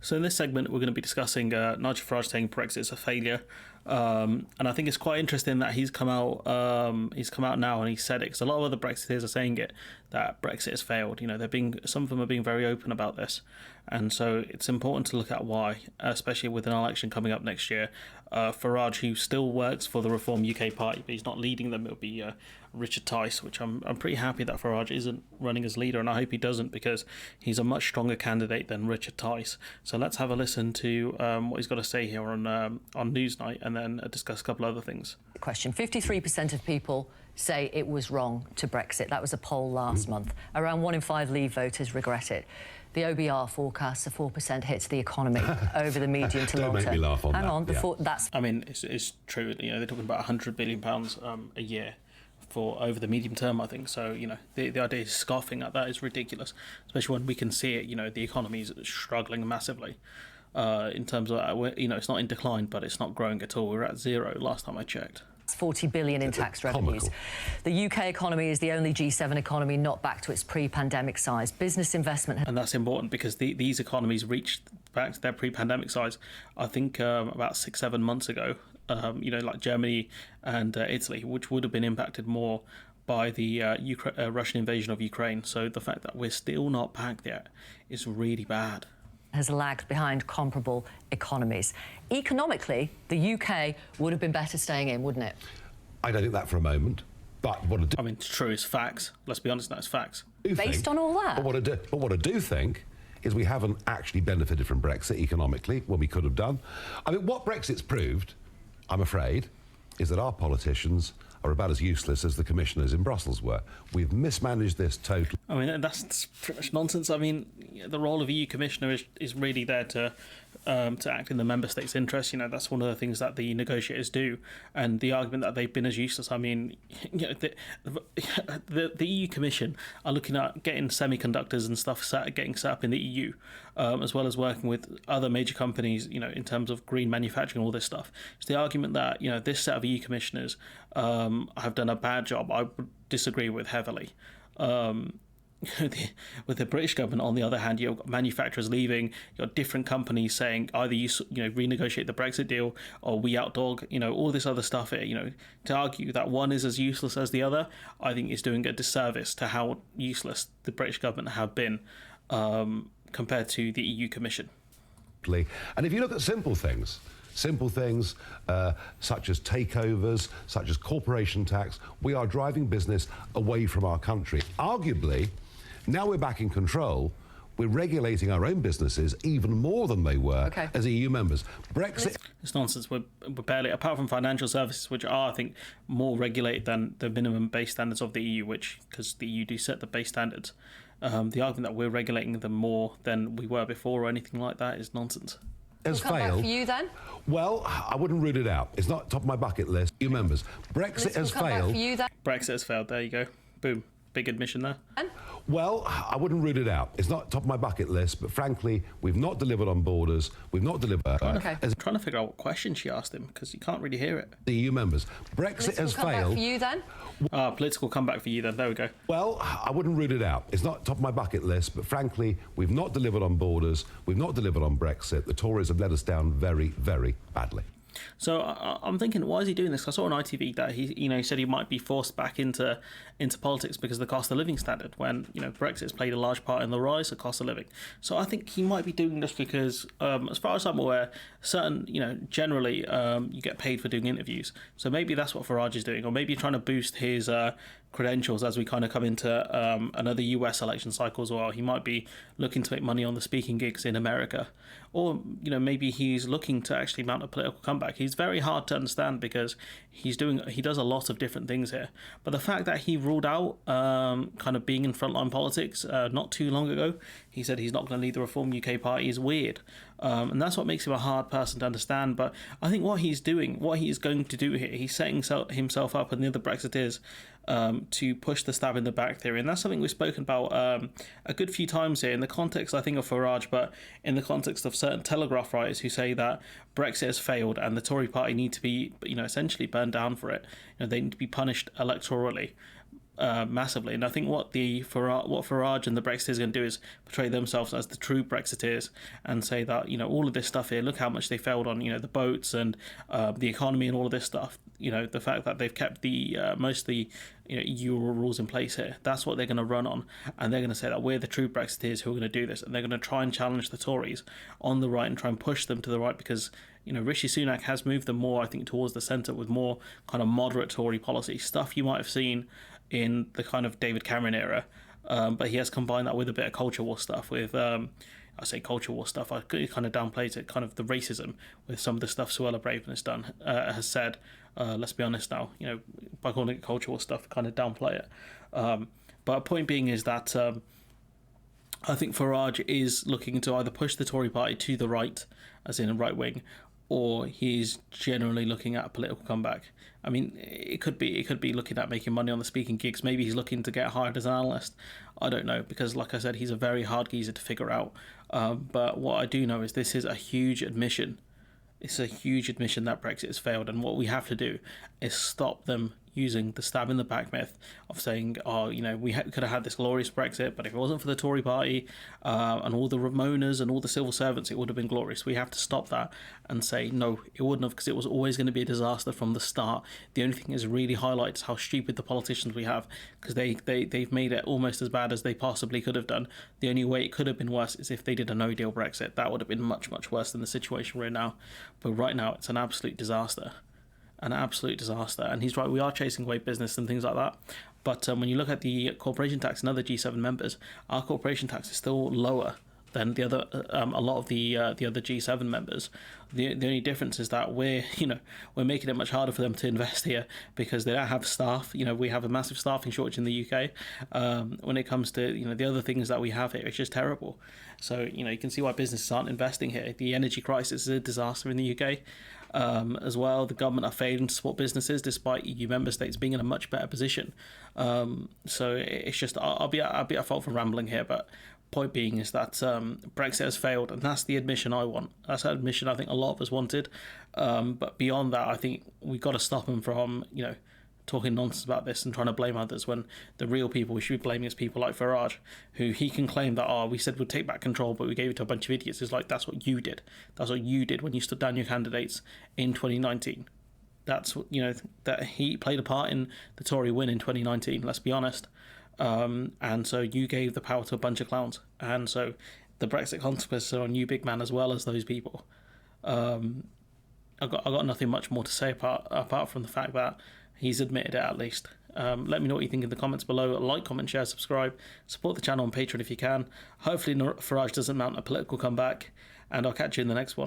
So in this segment, we're going to be discussing Nigel Farage saying Brexit is a failure, and I think it's quite interesting that he's come out. He's come out now and he said it, because a lot of other Brexiteers are saying it, that Brexit has failed. Some of them are being very open about this, and so it's important to look at why, especially with an election coming up next year. Farage, who still works for the Reform UK Party, but he's not leading them. It'll be Richard Tice, which I'm pretty happy that Farage isn't running as leader, and I hope he doesn't, because he's a much stronger candidate than Richard Tice. So let's have a listen to what he's got to say here on Newsnight, and then discuss a couple other things. Question: 53% of people say it was wrong to Brexit. That was a poll last month. Around 1 in 5 Leave voters regret it. The OBR forecasts a 4% hit to the economy over the medium to long term. Don't make me laugh on that. Hang on, yeah. that's... I mean, it's true. They're talking about £100 billion a year for over the medium term, I think. So, the idea of scoffing at that is ridiculous, especially when we can see it. The economy is struggling massively in terms of, it's not in decline, but it's not growing at all. We're at zero last time I checked. 40 billion in tax revenues. The UK economy is the only G7 economy not back to its pre-pandemic size. Business investment... And that's important, because these economies reached back to their pre-pandemic size, I think, about 6-7 months ago. Like Germany and Italy, which would have been impacted more by the Russian invasion of Ukraine. So the fact that we're still not back yet is really bad. Has lagged behind comparable economies. Economically, the UK would have been better staying in, wouldn't it? I don't think that for a moment. But what I do... it's true, it's facts. Let's be honest, that's facts. Based on all that? But what I do think is we haven't actually benefited from Brexit economically when we could have done. What Brexit's proved, I'm afraid, is that our politicians are about as useless as the commissioners in Brussels were. We've mismanaged this totally. That's pretty much nonsense. The role of EU commissioner is really there to act in the member states' interests. That's one of the things that the negotiators do, and the argument that they've been as useless. The EU Commission are looking at getting semiconductors and stuff getting set up in the EU, as well as working with other major companies. In terms of green manufacturing, all this stuff. It's the argument that this set of EU commissioners have done a bad job. I would disagree with heavily. With the British government, on the other hand, you've got manufacturers leaving, you've got different companies saying either you renegotiate the Brexit deal or we outdog, all this other stuff here. To argue that one is as useless as the other, I think is doing a disservice to how useless the British government have been compared to the EU Commission. And if you look at simple things such as takeovers, such as corporation tax, we are driving business away from our country. Arguably, now we're back in control, we're regulating our own businesses even more than they were as EU members. Brexit... It's nonsense. We're barely, apart from financial services, which are, I think, more regulated than the minimum base standards of the EU, because the EU do set the base standards. The argument that we're regulating them more than we were before or anything like that is nonsense. Has failed. Back for you then? Well, I wouldn't rule it out. It's not top of my bucket list. EU members. Brexit has failed. For you then? Brexit has failed. There you go. Boom. Big admission there. Well, I wouldn't rule it out. It's not top of my bucket list, but frankly, we've not delivered on borders. We've not delivered... I'm trying to figure out what question she asked him, because you can't really hear it. The EU members. Brexit has failed. Political comeback for you then? Political comeback for you then. There we go. Well, I wouldn't rule it out. It's not top of my bucket list, but frankly, we've not delivered on borders. We've not delivered on Brexit. The Tories have let us down very, very badly. So I'm thinking, why is he doing this? I saw on ITV that he said he might be forced back into politics because of the cost of living standard, when Brexit's played a large part in the rise of cost of living. So I think he might be doing this because, as far as I'm aware, generally you get paid for doing interviews. So maybe that's what Farage is doing, or maybe trying to boost his credentials as we kind of come into another US election cycle as well. He might be looking to make money on the speaking gigs in America, or maybe he's looking to actually mount a political comeback. He's very hard to understand because he does a lot of different things here. But the fact that he ruled out kind of being in frontline politics not too long ago, he said he's not going to lead the Reform UK Party, is weird. And that's what makes him a hard person to understand. But I think what he's going to do here, he's setting himself up and the other Brexiteers to push the stab in the back theory. And that's something we've spoken about a good few times here in the context, I think, of Farage, but in the context of certain Telegraph writers who say that Brexit has failed and the Tory party need to be, essentially burned down for it. They need to be punished electorally. massively. And I think what Farage and the Brexiteers are going to do is portray themselves as the true Brexiteers and say that, all of this stuff here, look how much they failed on, the boats and the economy and all of this stuff. The fact that they've kept the most of the EU rules in place here, that's what they're going to run on. And they're going to say that we're the true Brexiteers who are going to do this. And they're going to try and challenge the Tories on the right and try and push them to the right because, Rishi Sunak has moved them more, I think, towards the centre with more kind of moderate Tory policy, stuff you might have seen in the kind of David Cameron era. But he has combined that with a bit of culture war stuff with... I say culture war stuff. I kind of downplays it, kind of the racism with some of the stuff Suella Braverman has said. Let's be honest now, by calling it culture war stuff, kind of downplay it. But point being is that I think Farage is looking to either push the Tory party to the right, as in a right wing, or he's generally looking at a political comeback. I mean, it could be looking at making money on the speaking gigs. Maybe he's looking to get hired as an analyst. I don't know, because like I said, he's a very hard geezer to figure out. But what I do know is this is a huge admission. It's a huge admission that Brexit has failed, and what we have to do is stop them using the stab in the back myth of saying, we could have had this glorious Brexit, but if it wasn't for the Tory party and all the Ramonas and all the civil servants, it would have been glorious. We have to stop that and say, no, it wouldn't have, because it was always going to be a disaster from the start. The only thing is really highlights how stupid the politicians we have, because they've made it almost as bad as they possibly could have done. The only way it could have been worse is if they did a no-deal Brexit. That would have been much, much worse than the situation we're in now. But right now, it's an absolute disaster. An absolute disaster. And he's right, we are chasing away business and things like that. But when you look at the corporation tax and other G7 members, our corporation tax is still lower than the other a lot of the other G7 members. The only difference is that we're making it much harder for them to invest here because they don't have staff. We have a massive staffing shortage in the UK. When it comes to the other things that we have here, it's just terrible. So you can see why businesses aren't investing here. The energy crisis is a disaster in the UK. As well, the government are failing to support businesses despite EU member states being in a much better position. So it's just I'll be at fault for rambling here, but point being is that Brexit has failed, and that's the admission I want. That's an admission I think a lot of us wanted. But beyond that, I think we've got to stop them from talking nonsense about this and trying to blame others when the real people we should be blaming is people like Farage, who he can claim that we said we'd take back control but we gave it to a bunch of idiots. It's like, that's what you did when you stood down your candidates in 2019. That's what that he played a part in the Tory win in 2019, let's be honest. And so you gave the power to a bunch of clowns, and so the Brexit consequences are on you, big man, as well as those people. I got nothing much more to say apart from the fact that he's admitted it at least. Let me know what you think in the comments below. Like, comment, share, subscribe. Support the channel on Patreon if you can. Hopefully Farage doesn't mount a political comeback. And I'll catch you in the next one.